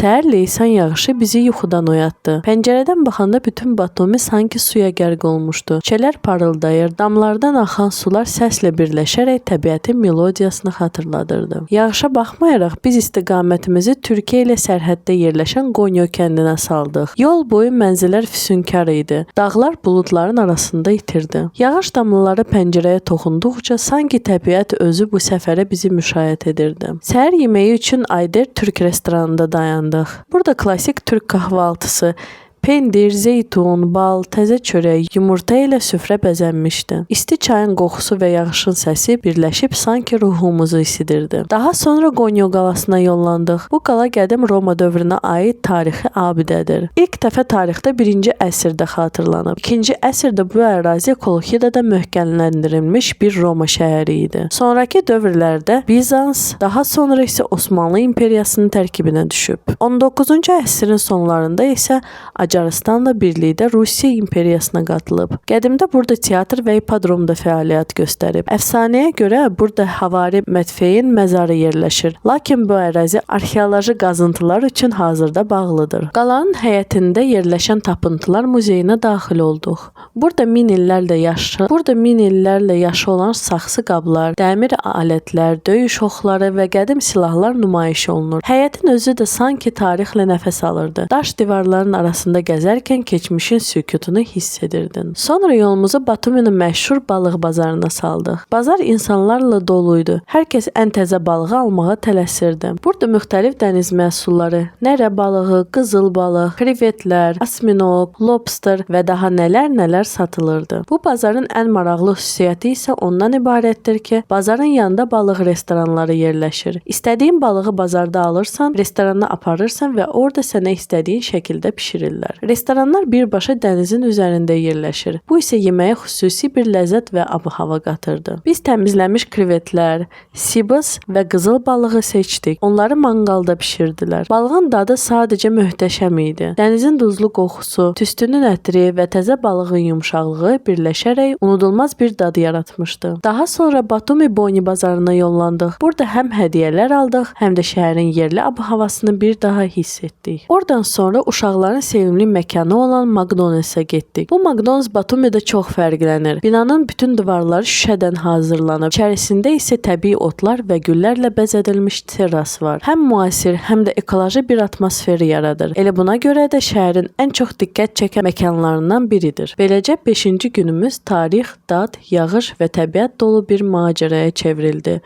Səhər leysan yağışı bizi yuxudan oyatdı. Pəncərədən baxanda bütün Batumi sanki suya qərq olmuşdu. Çələr parıldayır, damlardan axan sular səslə birləşərək təbiətin melodiyasını xatırladırdı. Yağışa baxmayaraq biz istiqamətimizi Türkiyə ilə sərhəddə yerləşən Qonyo kəndinə saldıq. Yol boyu mənzillər füsunkar idi. Dağlar buludların arasında itirdi. Yağış damlaları pəncərəyə toxunduqca sanki təbiət özü bu səfərə bizi müşayiət edirdi. Səhər yeməyi üçün Ayder Türk restoranında dayandıq. Burada klassik Türk kahvaltısı, pendir, zeytun, bal, təzə çörək, yumurta ilə süfrə bəzənmişdi. İsti çayın qoxusu və yağışın səsi birləşib sanki ruhumuzu isidirdi. Daha sonra Qonyo qalasına yollandıq. Bu qala qədim Roma dövrünə aid tarixi abidədir. İlk dəfə tarixdə 1-ci əsrdə xatırlanıb. 2-ci əsrdə bu ərazi ekologiyada möhkəmləndirilmiş bir Roma şəhəri idi. Sonrakı dövrlərdə Bizans, daha sonra isə Osmanlı imperiyasının tərkibinə düşüb. 19-cu əsrin sonlarında isə Macarıstanla birlikdə Rusiya imperiyasına qatılıb. Qədimdə burada teatr və ipodromda fəaliyyət göstərib. Əfsanəyə görə burada Havari Mətfeyin məzarı yerləşir. Lakin bu ərazi arxeoloji qazıntılar üçün hazırda bağlıdır. Qalanın həyətində yerləşən tapıntılar muzeyinə daxil olduq. Burada min illərlə yaşı olan saxsı qablar, dəmir alətlər, döyüş oxları və qədim silahlar nümayiş olunur. Həyətin özü də sanki tarixlə nəfəs alırdı. Daş divarların arasında gəzərkən keçmişin sükutunu hiss edirdin. Sonra yolumuzu Batuminin məşhur balıq bazarına saldıq. Bazar insanlarla doluydu. Hər kəs ən təzə balığı almağa tələsirdi. Burada müxtəlif dəniz məhsulları, nərə balığı, qızıl balıq, krevetlər, asminok, lobster və daha nələr satılırdı. Bu bazarın ən maraqlı xüsusiyyəti isə ondan ibarətdir ki, bazarın yanında balıq restoranları yerləşir. İstədiyin balığı bazarda alırsan, restorana aparırsan və orada sənə istədiyin şəkildə pişirirlər. Restoranlar birbaşa dənizin üzərində yerləşir. Bu isə yeməyə xüsusi bir ləzzət və ab-hava qatırdı. Biz təmizlənmiş krevetlər, sibas və qızıl balığı seçdik. Onları manqalda bişirdilər. Balığın dadı sadəcə möhtəşəm idi. Dənizin duzlu qoxusu, tüstünün ətri və təzə balığın yumşaqlığı birləşərək unudulmaz bir dad yaratmışdı. Daha sonra Batumi Boni bazarına yollandıq. Burada həm hədiyyələr aldıq, həm də şəhərin yerli ab-havasını bir daha hiss etdik. Oradan sonra uşaqların sevimli məkanı olan McDonald's-a getdik. Bu McDonald's Batumidə çox fərqlənir. Binanın bütün divarları şüşədən hazırlanıb. İçərisində isə təbii otlar və güllərlə bəzədilmiş terras var. Həm müasir, həm də ekoloji bir atmosferi yaradır. Elə buna görə də şəhərin ən çox diqqət çəkən məkanlarından biridir. Beləcə 5-ci günümüz tarix, dad, yağış və təbiət dolu bir macəraya çevrildi.